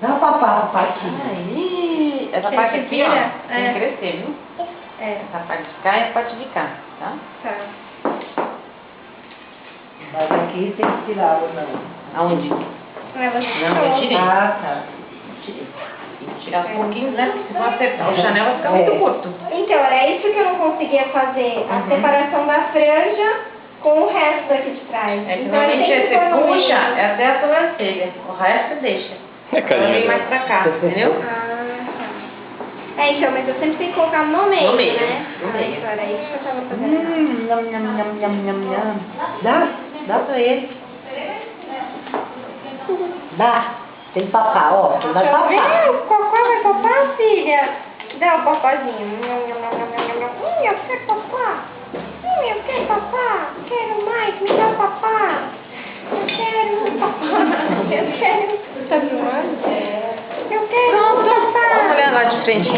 Dá papá pro patinho. Aí, essa Tem parte que aqui, virar, ó, tem que crescer, viu? Essa parte de cá e a parte de cá, tá? Tá. Mas aqui tem que tirar ou não? Aonde? Ela Não, eu tirei. Ah, tá. Tirei. Tem que tirar um pouquinho, né? Porque se for apertar o Chanel vai ficar muito curto. Então, era isso que eu não conseguia fazer. A separação da franja com o resto daqui de trás. É que Então, normalmente tem que você pôr no meio. puxa é até a sobrancelha. O resto deixa. É, carinha Ela vem dela. mais pra cá, entendeu? Ah, tá. Então, mas eu sempre tenho que colocar no meio, No meio, né? no meio. Então, era isso que eu tava fazendo. Nham, nham, nham, nham, nham, nham. Dá pra ele. Dá. Tem papá, ó. Você vai Deixa eu ver, papar. o cocô vai papar, filha? Dá o papazinho. Eu quero papar. Eu quero papar. Quero mais, me dá papá. Eu quero papar. Eu quero. Tá filmando? Eu quero papar. Vamos olhar lá de frente.